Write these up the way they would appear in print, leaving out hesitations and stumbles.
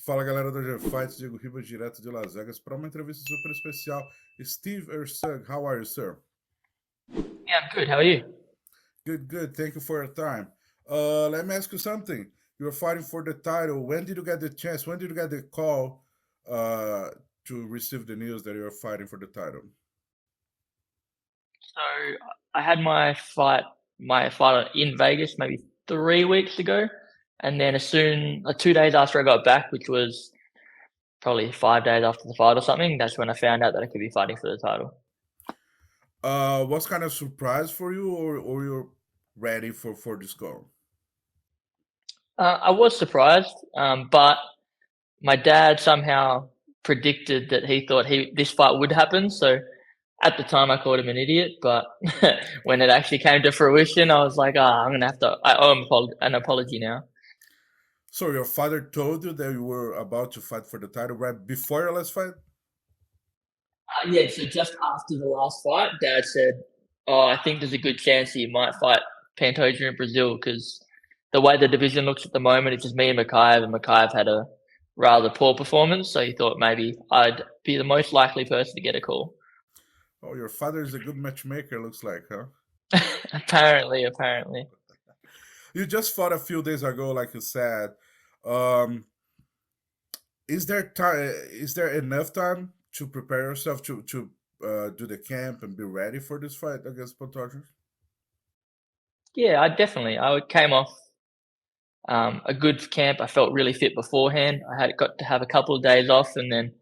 Fala galera do G-Fights, Diego Ribas direto de Las Vegas para uma entrevista super especial. Steve Erceg, how are you, sir? Yeah, I'm good. How are you? Good, good. Thank you for your time. Let me ask you something. You were fighting for the title. When did you get the chance? When did you get the call uh, to receive the news that you were fighting for the title? So I had my fight in Vegas maybe 3 weeks ago, and then as soon 2 days after I got back, which was probably 5 days after the fight or something, that's when I found out that I could be fighting for the title. What's kind of surprise for you, or you're ready for this call? I was surprised, but my dad somehow predicted that he thought this fight would happen. So at the time, I called him an idiot, but when it actually came to fruition, I was like, I'm gonna have to. I owe him an apology now. So your father told you that you were about to fight for the title right before your last fight? Yeah, so just after the last fight, Dad said, "Oh, I think there's a good chance that you might fight Pantoja in Brazil because the way the division looks at the moment, it's just me and Makayev had a rather poor performance, so he thought maybe I'd be the most likely person to get a call." Oh, your father is a good matchmaker, looks like, huh? Apparently. You just fought a few days ago, like you said. Um, is there time? Is there enough time to prepare yourself to do the camp and be ready for this fight against Pantoja? Yeah, I came off a good camp. I felt really fit beforehand. I had got to have a couple of days off, and then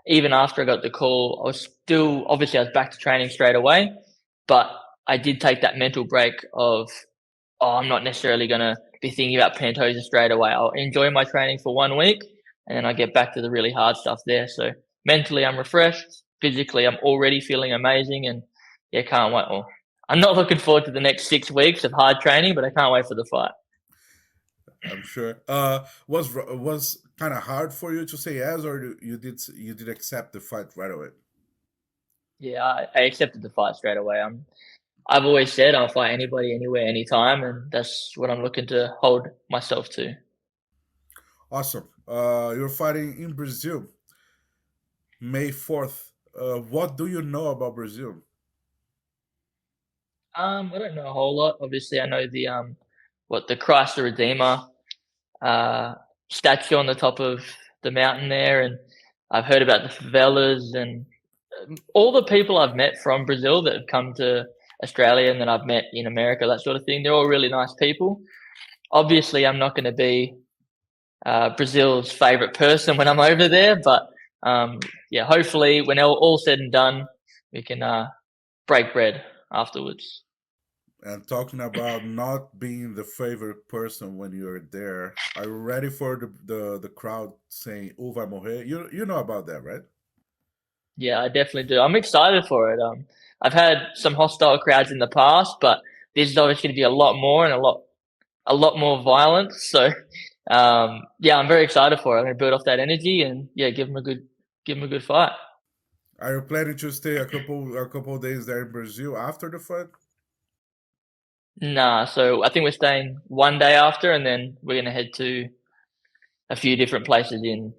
even after I got the call, I was still obviously I was back to training straight away, but I did take that mental break of I'm not necessarily gonna be thinking about Pantoja straight away. I'll enjoy my training for 1 week, and then I get back to the really hard stuff there. So mentally, I'm refreshed. Physically, I'm already feeling amazing, and yeah, can't wait. Well, I'm not looking forward to the next 6 weeks of hard training, but I can't wait for the fight. I'm sure. Was kind of hard for you to say yes, or you did accept the fight right away? Yeah, I accepted the fight straight away. I've always said I'll fight anybody, anywhere, anytime, and that's what I'm looking to hold myself to. Awesome. You're fighting in Brazil, May 4th. What do you know about Brazil? I don't know a whole lot. Obviously, I know the Christ the Redeemer uh, statue on the top of the mountain there, and I've heard about the favelas and all the people I've met from Brazil that have come to Australia and that I've met in America, that sort of thing. They're all really nice people. Obviously, I'm not going to be Brazil's favorite person when I'm over there. But yeah, hopefully, when all said and done, we can break bread afterwards. And talking about not being the favorite person when you're there, are you ready for the crowd saying "Oh, vai morrer"? You know about that, right? Yeah, I definitely do. I'm excited for it. I've had some hostile crowds in the past, but this is obviously going to be a lot more and a lot more violence. So yeah, I'm very excited for it. I'm going to build off that energy and yeah, give them a good fight. Are you planning to stay a couple days there in Brazil after the fight? Nah, so I think we're staying 1 day after, and then we're going to head to a few different places in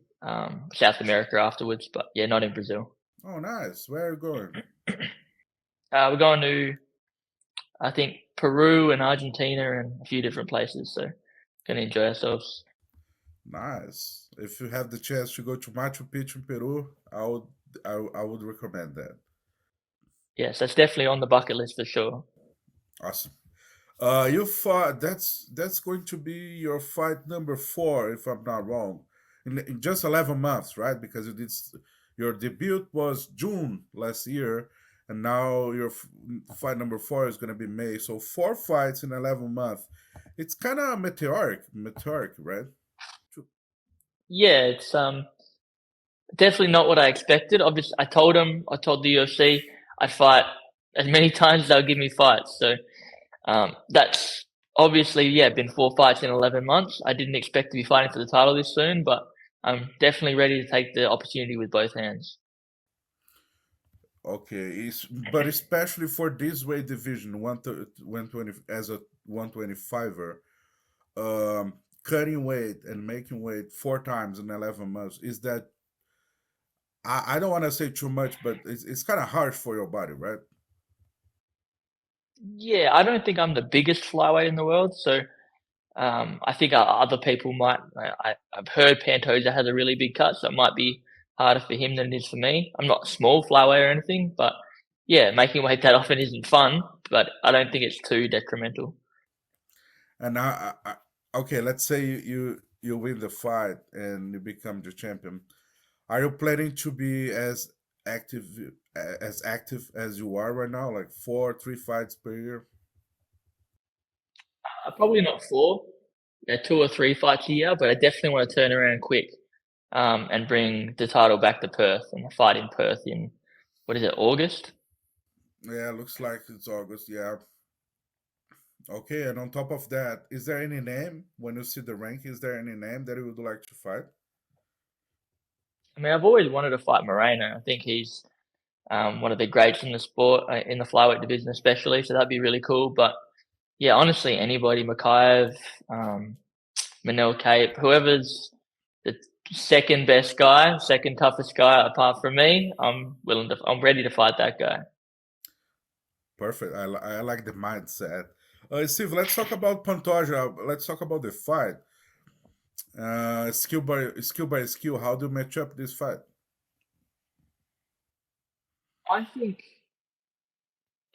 South America afterwards. But yeah, not in Brazil. Oh, nice. Where are you going? We're going to I think Peru and Argentina and a few different places. So going to enjoy ourselves. Nice. If you have the chance to go to Machu Picchu in Peru, I would recommend that. Yes, that's definitely on the bucket list for sure. Awesome. You fought. That's going to be your fight number 4, if I'm not wrong, in just 11 months, right? Because your debut was June last year, and now your fight number 4 is going to be May. So 4 fights in 11 months. It's kind of meteoric, right? Yeah, it's definitely not what I expected. Obviously, I told the UFC I'd fight as many times as they'll give me fights. So that's obviously, yeah, been 4 fights in 11 months. I didn't expect to be fighting for the title this soon, but I'm definitely ready to take the opportunity with both hands. Okay, but especially for this weight division, 120 as a 125er. cutting weight and making weight 4 times in 11 months, is that, I don't want to say too much, but it's kind of harsh for your body, right? Yeah, I don't think I'm the biggest flyweight in the world, so I think other people might. I've heard Pantoja has a really big cut, so it might be harder for him than it is for me. I'm not a small flyweight or anything, but yeah, making weight that often isn't fun. But I don't think it's too detrimental. And okay, let's say you win the fight and you become the champion. Are you planning to be active active as you are right now, like 3 fights per year? Probably not 4, yeah, 2 or 3 fights a year, but I definitely want to turn around quick and bring the title back to Perth and fight in Perth in what is it, August? Yeah, looks like it's August. Yeah. Okay, and on top of that, is there any name when you see the rank? Is there any name that you would like to fight? I mean, I've always wanted to fight Moreno. I think he's one of the greats in the sport, in the flyweight division especially. So that'd be really cool. But yeah, honestly, anybody, Makayev, Manel Cape, whoever's the second best guy, second toughest guy apart from me, I'm ready to fight that guy. Perfect. I like the mindset. Steve, let's talk about Pantoja. Let's talk about the fight. Skill by skill. How do you match up this fight? I think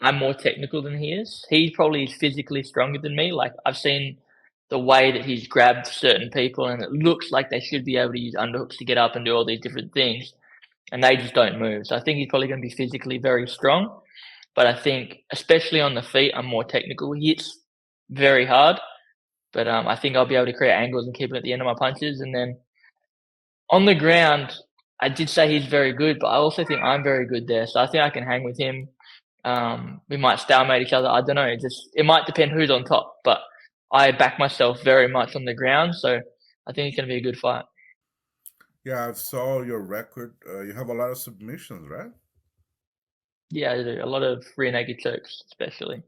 I'm more technical than he is. He probably is physically stronger than me. Like I've seen the way that he's grabbed certain people, and it looks like they should be able to use underhooks to get up and do all these different things, and they just don't move. So I think he's probably going to be physically very strong. But I think, especially on the feet, I'm more technical. He hits very hard, but I think I'll be able to create angles and keep it at the end of my punches. And then on the ground, I did say he's very good, but I also think I'm very good there. So I think I can hang with him. We might stalemate each other. I don't know. It might depend who's on top, but I back myself very much on the ground. So I think it's going to be a good fight. Yeah, I saw your record. You have a lot of submissions, right? Yeah, I do. A lot of rear naked chokes, especially.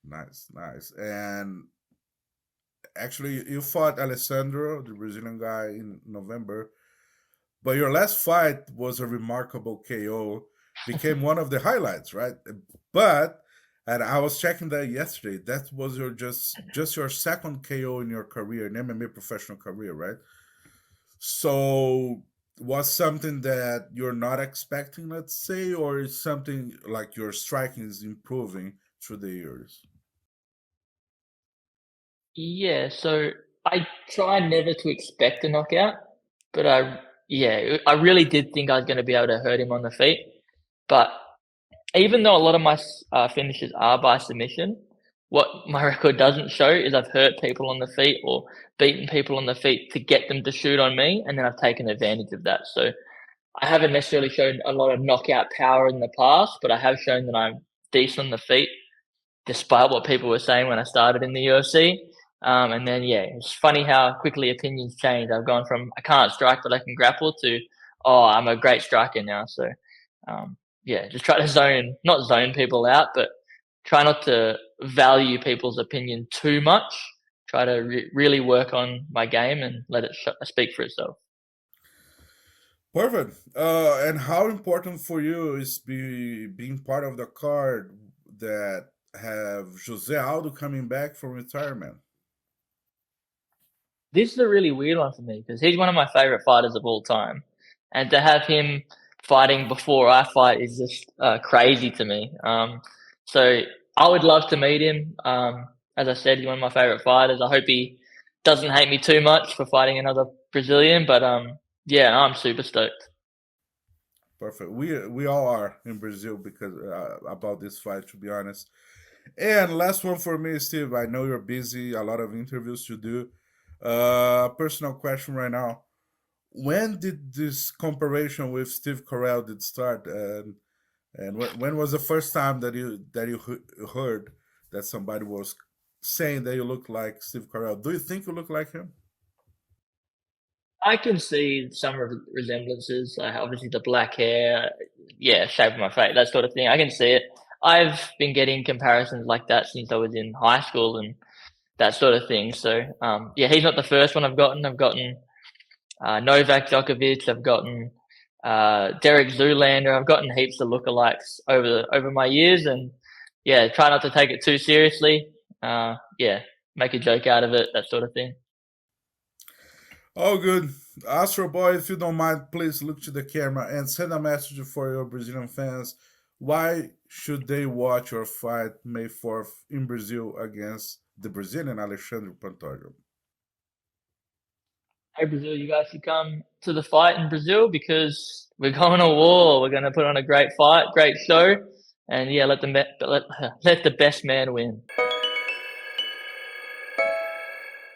Nice, nice. And actually, you fought Alessandro, the Brazilian guy, in November. But your last fight was a remarkable KO, became one of the highlights, right? But and I was checking that yesterday. That was your just your second KO in your career, in MMA professional career, right? So was something that you're not expecting, let's say, or is something like your striking is improving through the years? Yeah, so I try never to expect a knockout, but I really did think I was going to be able to hurt him on the feet. But even though a lot of my finishes are by submission, what my record doesn't show is I've hurt people on the feet or beaten people on the feet to get them to shoot on me, and then I've taken advantage of that. So I haven't necessarily shown a lot of knockout power in the past, but I have shown that I'm decent on the feet, despite what people were saying when I started in the UFC. And then, yeah, it's funny how quickly opinions change. I've gone from I can't strike, but I can grapple to, oh, I'm a great striker now. So, yeah, just try to not zone people out, but try not to value people's opinion too much. Try to really work on my game and let it speak for itself. Perfect. And how important for you is being part of the card that have Jose Aldo coming back from retirement? This is a really weird one for me because he's one of my favorite fighters of all time, and to have him fighting before I fight is just crazy to me. So I would love to meet him. As I said, he's one of my favorite fighters. I hope he doesn't hate me too much for fighting another Brazilian, but yeah, I'm super stoked. Perfect. We all are in Brazil because about this fight, to be honest. And last one for me, Steve. I know you're busy, a lot of interviews to do. Personal question right now. When did this comparison with Steve Carell did start, and when was the first time that you heard that somebody was saying that you look like Steve Carell? Do you think you look like him? I can see some resemblances. Obviously, the black hair, yeah, shape of my face, that sort of thing. I can see it. I've been getting comparisons like that since I was in high school, and that sort of thing. So yeah, he's not the first one I've gotten. I've gotten Novak Djokovic. I've gotten Derek Zoolander. I've gotten heaps of lookalikes over my years, and yeah, try not to take it too seriously. Yeah, make a joke out of it, that sort of thing. All good. Astro Boy, if you don't mind, please look to the camera and send a message for your Brazilian fans. Why should they watch your fight May 4th in Brazil against the Brazilian Alexandre Pantoja? Hey Brazil, you guys should come to the fight in Brazil because we're going to war. We're going to put on a great fight, great show, and yeah, let the best man win.